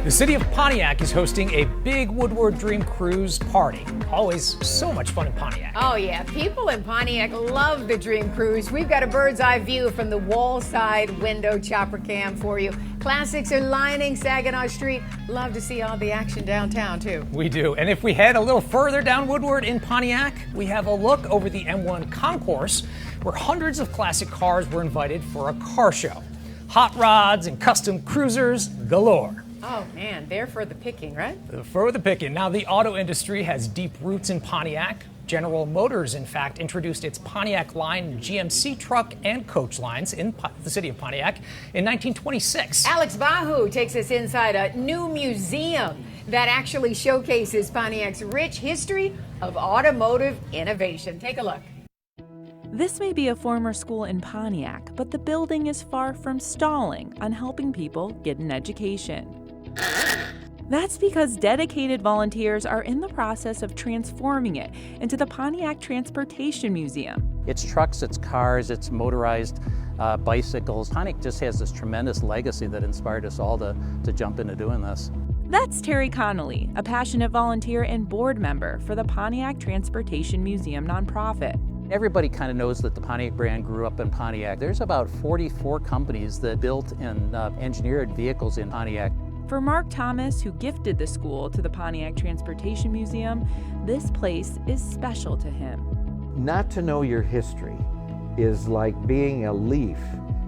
The city of Pontiac is hosting a big Woodward Dream Cruise party. Always so much fun in Pontiac. Oh yeah, people in Pontiac love the Dream Cruise. We've got a bird's eye view from the wall side window chopper cam for you. Classics are lining Saginaw Street. Love to see all the action downtown too. We do. And if we head a little further down Woodward in Pontiac, we have a look over the M1 concourse where hundreds of classic cars were invited for a car show. Hot rods and custom cruisers galore. Oh man, they're for the picking, right? For the picking. Now, the auto industry has deep roots in Pontiac. General Motors, in fact, introduced its Pontiac line GMC truck and coach lines in the city of Pontiac in 1926. Alex Bahu takes us inside a new museum that actually showcases Pontiac's rich history of automotive innovation. Take a look. This may be a former school in Pontiac, but the building is far from stalling on helping people get an education. That's because dedicated volunteers are in the process of transforming it into the Pontiac Transportation Museum. It's trucks, it's cars, it's motorized bicycles. Pontiac just has this tremendous legacy that inspired us all to jump into doing this. That's Terry Connolly, a passionate volunteer and board member for the Pontiac Transportation Museum nonprofit. Everybody kind of knows that the Pontiac brand grew up in Pontiac. There's about 44 companies that built and engineered vehicles in Pontiac. For Mark Thomas, who gifted the school to the Pontiac Transportation Museum, this place is special to him. Not to know your history is like being a leaf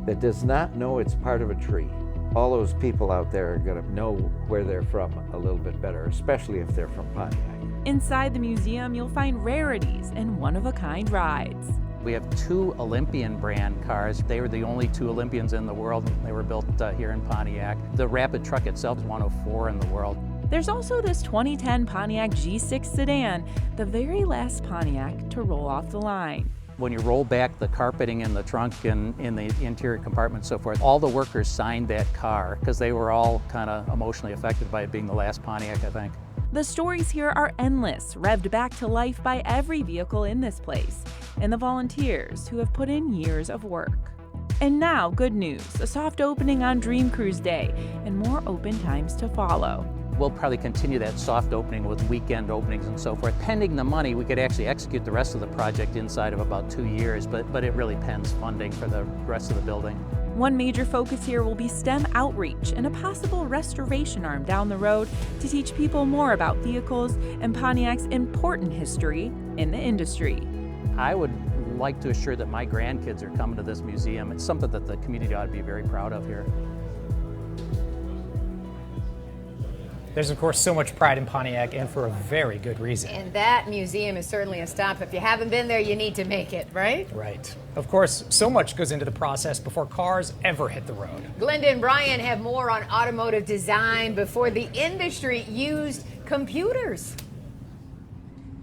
that does not know it's part of a tree. All those people out there are going to know where they're from a little bit better, especially if they're from Pontiac. Inside the museum, you'll find rarities and one-of-a-kind rides. We have 2 Olympian brand cars. They were the only 2 Olympians in the world. They were built here in Pontiac. The Rapid truck itself is one of 4 in the world. There's also this 2010 Pontiac G6 sedan, the very last Pontiac to roll off the line. When you roll back the carpeting in the trunk and in the interior compartment and so forth, all the workers signed that car because they were all kind of emotionally affected by it being the last Pontiac, I think. The stories here are endless, revved back to life by every vehicle in this place and the volunteers who have put in years of work. And now, good news, a soft opening on Dream Cruise Day and more open times to follow. We'll probably continue that soft opening with weekend openings and so forth. Pending the money, we could actually execute the rest of the project inside of about 2 years, but it really pends funding for the rest of the building. One major focus here will be STEM outreach and a possible restoration arm down the road to teach people more about vehicles and Pontiac's important history in the industry. I would like to assure that my grandkids are coming to this museum. It's something that the community ought to be very proud of here. There's, of course, so much pride in Pontiac, and for a very good reason. And that museum is certainly a stop. If you haven't been there, you need to make it, right? Right. Of course, so much goes into the process before cars ever hit the road. Glenda and Brian have more on automotive design before the industry used computers.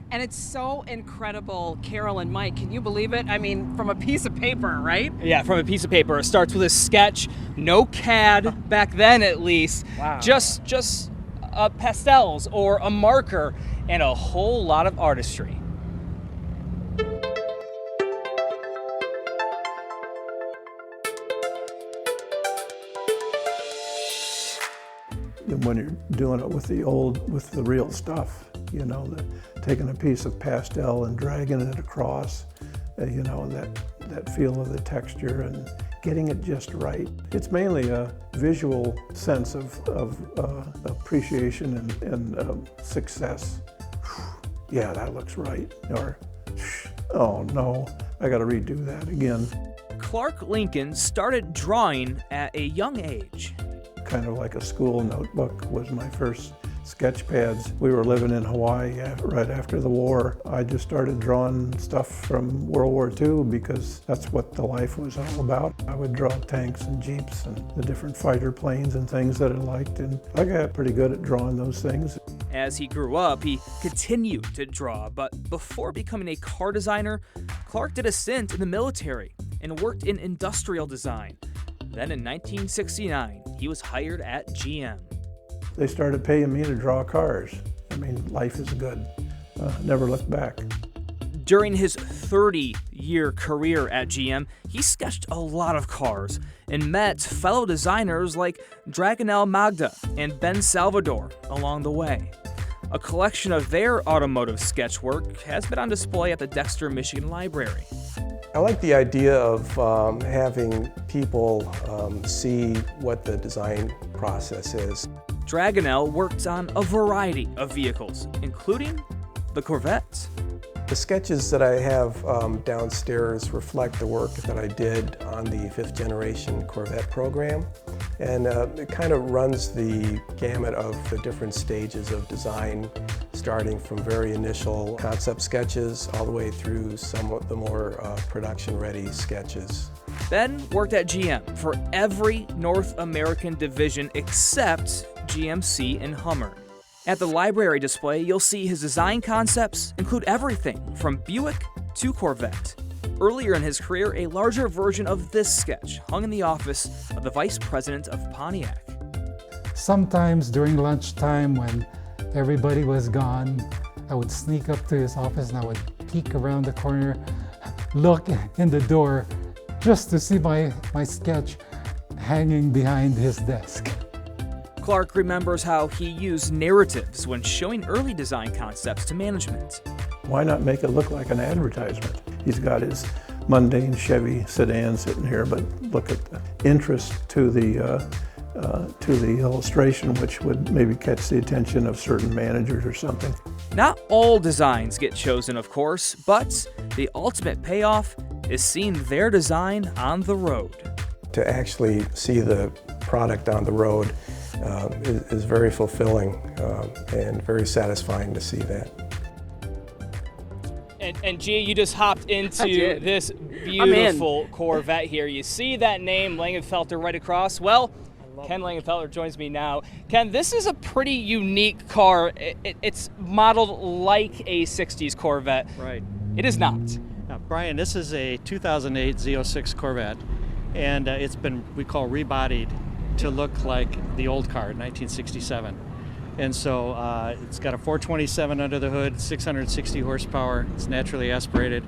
And it's so incredible, Carol and Mike, can you believe it? I mean, from a piece of paper, right? Yeah, from a piece of paper. It starts with a sketch, no CAD, back then at least. Wow. Just pastels or a marker and a whole lot of artistry. When you're doing it with the real stuff, you know, taking a piece of pastel and dragging it across, you know, that feel of the texture and getting it just right. It's mainly a visual sense of appreciation and success. Yeah, that looks right. Or, oh no, I gotta redo that again. Clark Lincoln started drawing at a young age. Kind of like a school notebook was my first sketch pads. We were living in Hawaii right after the war. I just started drawing stuff from World War II because that's what the life was all about. I would draw tanks and jeeps and the different fighter planes and things that I liked, and I got pretty good at drawing those things. As he grew up, he continued to draw, but before becoming a car designer, Clark did a stint in the military and worked in industrial design. Then in 1969, he was hired at GM. They started paying me to draw cars. I mean, life is good. Never looked back. During his 30-year career at GM, he sketched a lot of cars and met fellow designers like Dragonel Magda and Ben Salvador along the way. A collection of their automotive sketch work has been on display at the Dexter, Michigan Library. I like the idea of having people see what the design process is. Dragonel worked on a variety of vehicles, including the Corvette. The sketches that I have downstairs reflect the work that I did on the 5th generation Corvette program. And it kind of runs the gamut of the different stages of design, starting from very initial concept sketches all the way through some of the more production-ready sketches. Ben worked at GM for every North American division except GMC and Hummer. At the library display, you'll see his design concepts include everything from Buick to Corvette. Earlier in his career, a larger version of this sketch hung in the office of the vice president of Pontiac. Sometimes during lunchtime when everybody was gone, I would sneak up to his office and I would peek around the corner, look in the door, just to see my sketch hanging behind his desk. Clark remembers how he used narratives when showing early design concepts to management. Why not make it look like an advertisement? He's got his mundane Chevy sedan sitting here, but look at the interest to the illustration, which would maybe catch the attention of certain managers or something. Not all designs get chosen, of course, but the ultimate payoff is seeing their design on the road. To actually see the product on the road is very fulfilling and very satisfying to see that. And G, you just hopped into this beautiful Corvette here. You see that name, Langenfelter, right across? Well, Ken Langenfelter joins me now. Ken, this is a pretty unique car. It's modeled like a 60s Corvette. Right. It is not. Now, Brian, this is a 2008 Z06 Corvette, and it's been, we call, rebodied to look like the old car, 1967. And so it's got a 427 under the hood, 660 horsepower. It's naturally aspirated.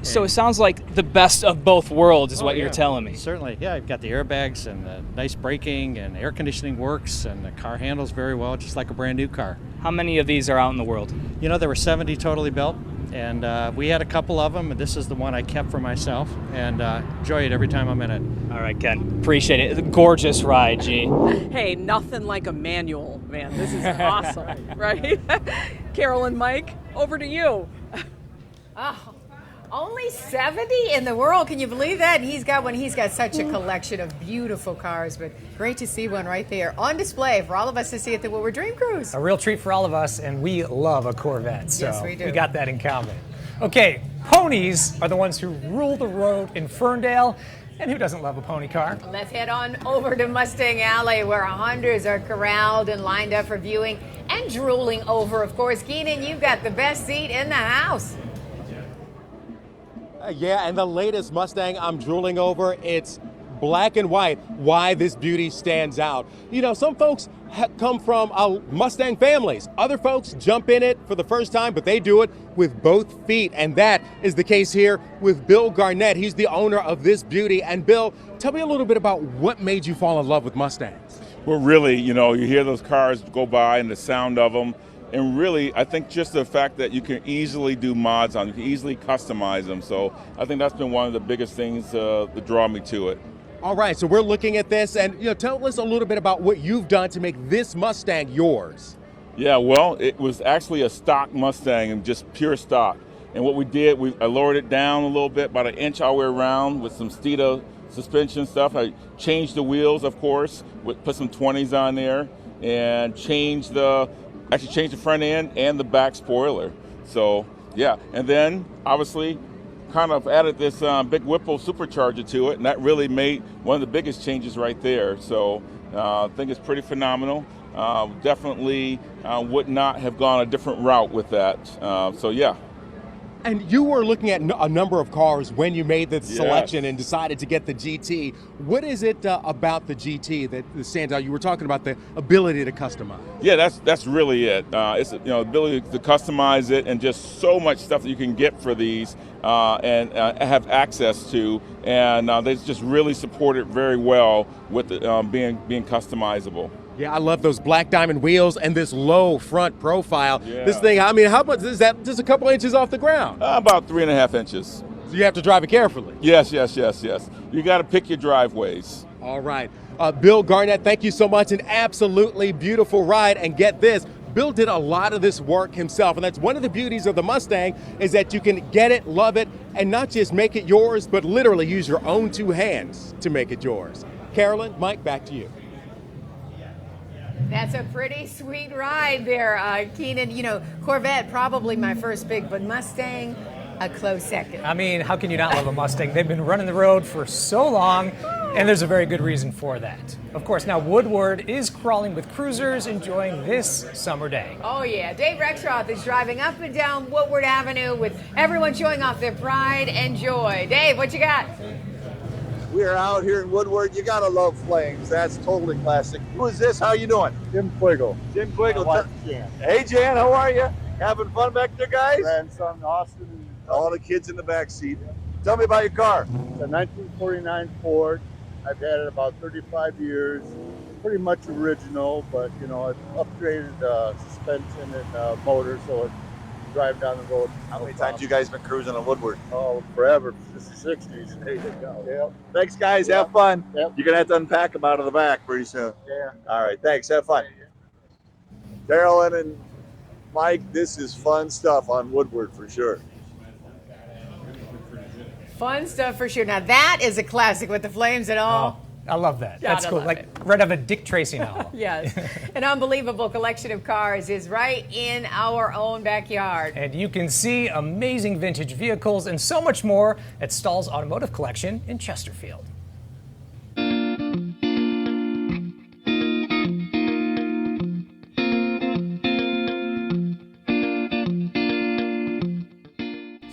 So it sounds like the best of both worlds is what you're telling me. Certainly, yeah. I've got the airbags and the nice braking and air conditioning works, and the car handles very well, just like a brand new car. How many of these are out in the world? You know, there were 70 totally built, and we had a couple of them, and this is the one I kept for myself, and enjoy it every time I'm in it. All right, Ken. Appreciate it. It's a gorgeous ride, G. Hey, nothing like a manual, man. This is awesome, right? Carol and Mike, over to you. Oh, only 70 in the world. Can you believe that? He's got one. He's got such a collection of beautiful cars, but great to see one right there on display for all of us to see at the Woodward Dream Cruise. A real treat for all of us, and we love a Corvette, so yes, we do. We got that in common. Okay, ponies are the ones who rule the road in Ferndale, and who doesn't love a pony car? Let's head on over to Mustang Alley, where hundreds are corralled and lined up for viewing and drooling over. Of course, Keenan, you've got the best seat in the house. Yeah, and the latest Mustang I'm drooling over, it's black and white. Why this beauty stands out. You know, some folks come from Mustang families. Other folks jump in it for the first time, but they do it with both feet. And that is the case here with Bill Garnett. He's the owner of this beauty. And Bill, tell me a little bit about what made you fall in love with Mustangs. Well, really, you know, you hear those cars go by and the sound of them. And really, I think just the fact that you can easily do mods on them, you can easily customize them. So I think that's been one of the biggest things that draw me to it. All right, so we're looking at this, and tell us a little bit about what you've done to make this Mustang yours. Yeah, well, it was actually a stock Mustang, and just pure stock. And what we did, I lowered it down a little bit, about an inch all the way around with some Stahl suspension stuff. I changed the wheels, of course, put some 20s on there, and changed the front end and the back spoiler. So yeah, and then obviously kind of added this big Whipple supercharger to it, and that really made one of the biggest changes right there. So I think it's pretty phenomenal. Definitely would not have gone a different route with that. So yeah. And you were looking at a number of cars when you made the selection and decided to get the GT. What is it about the GT that stands out? You were talking about the ability to customize. Yeah, that's really it. It's ability to customize it, and just so much stuff that you can get for these and have access to, and they just really support it very well with being customizable. Yeah, I love those black diamond wheels and this low front profile. Yeah. This thing, I mean, how much is that? Just a couple inches off the ground? About 3.5 inches. So you have to drive it carefully. Yes. You got to pick your driveways. All right. Bill Garnett, thank you so much. An absolutely beautiful ride. And get this, Bill did a lot of this work himself. And that's one of the beauties of the Mustang, is that you can get it, love it, and not just make it yours, but literally use your own two hands to make it yours. Carolyn, Mike, back to you. That's a pretty sweet ride there, Keenan. You know, Corvette, probably my first pick, but Mustang, a close second. I mean, how can you not love a Mustang? They've been running the road for so long, and there's a very good reason for that. Of course, now Woodward is crawling with cruisers, enjoying this summer day. Oh, yeah. Dave Rexroth is driving up and down Woodward Avenue with everyone showing off their pride and joy. Dave, what you got? We are out here in Woodward. You gotta love flames. That's totally classic. Who is this? How you doing? Jim Quiggle. Jim Quiggle. Jan. Hey Jan, how are you? Having fun back there, guys? Grandson Austin. And all the kids in the back seat. Tell me about your car. It's a 1949 Ford. I've had it about 35 years. Pretty much original, but you know, I've upgraded suspension and motor, so it drive down the road. How many times you guys been cruising on Woodward? Oh, forever, since the 60s. There you go. Yep. Thanks, guys. Have fun. Yep. You're gonna have to unpack them out of the back pretty soon. Yeah. All right. Thanks. Have fun. Carolyn and Mike, this is fun stuff on Woodward for sure. Fun stuff for sure. Now, that is a classic with the flames and all. Oh, I love that. Gotta That's cool. love Like it. right out of a Dick Tracy novel. Yes. An unbelievable collection of cars is right in our own backyard. And you can see amazing vintage vehicles and so much more at Stahl's Automotive Collection in Chesterfield.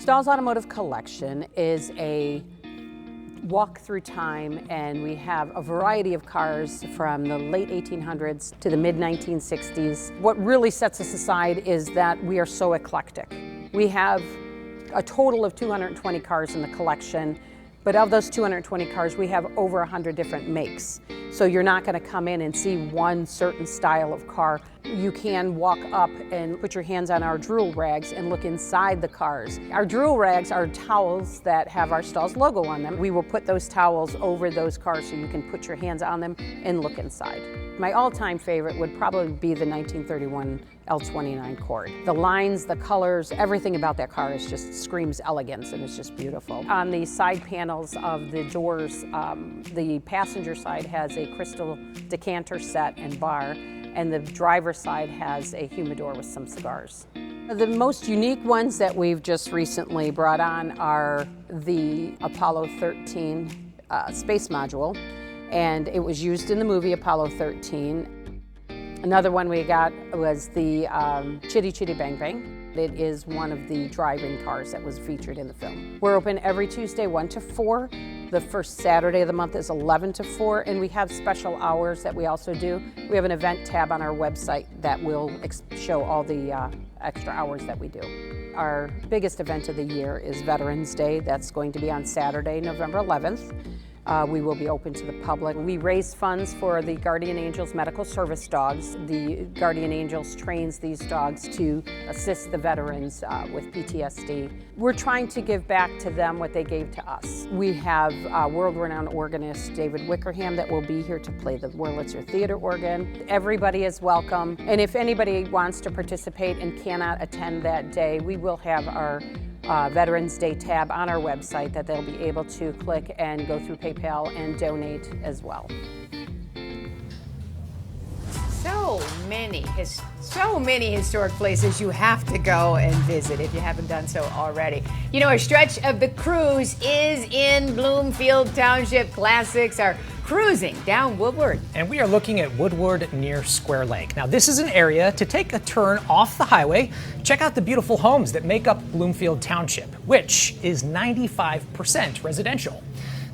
Stahl's Automotive Collection is a walk through time, and we have a variety of cars from the late 1800s to the mid 1960s. What really sets us aside is that we are so eclectic. We have a total of 220 cars in the collection, but of those 220 cars, we have over 100 different makes. So you're not going to come in and see one certain style of car. You can walk up and put your hands on our drool rags and look inside the cars. Our drool rags are towels that have our Stahl's logo on them. We will put those towels over those cars so you can put your hands on them and look inside. My all-time favorite would probably be the 1931 L29 Cord. The lines, the colors, everything about that car is just screams elegance, and it's just beautiful. On the side panels of the doors, the passenger side has a crystal decanter set and bar, and the driver's side has a humidor with some cigars. The most unique ones that we've just recently brought on are the Apollo 13 space module, and it was used in the movie Apollo 13. Another one we got was the Chitty Chitty Bang Bang. It is one of the driving cars that was featured in the film. We're open every Tuesday 1 to 4. The first Saturday of the month is 11 to 4, and we have special hours that we also do. We have an event tab on our website that will show all the extra hours that we do. Our biggest event of the year is Veterans Day. That's going to be on Saturday, November 11th. We will be open to the public. We raise funds for the Guardian Angels Medical Service dogs. The Guardian Angels trains these dogs to assist the veterans with PTSD. We're trying to give back to them what they gave to us. We have world-renowned organist David Wickerham that will be here to play the Wurlitzer Theater organ. Everybody is welcome, and if anybody wants to participate and cannot attend that day, we will have our Veterans Day tab on our website that they'll be able to click and go through PayPal and donate as well. So many historic places you have to go and visit if you haven't done so already. You know, a stretch of the cruise is in Bloomfield Township. Classics are cruising down Woodward. And we are looking at Woodward near Square Lake. Now, this is an area to take a turn off the highway. Check out the beautiful homes that make up Bloomfield Township, which is 95% residential.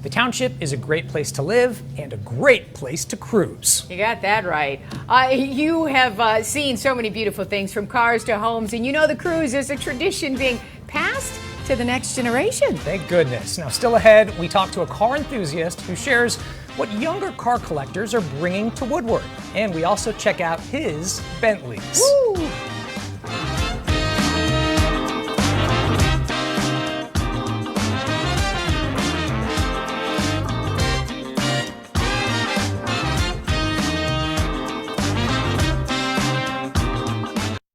The township is a great place to live and a great place to cruise. You got that right. You have seen so many beautiful things, from cars to homes, and you know the cruise is a tradition being passed to the next generation. Thank goodness. Now, still ahead, we talk to a car enthusiast who shares what younger car collectors are bringing to Woodward. And we also check out his Bentleys. Woo!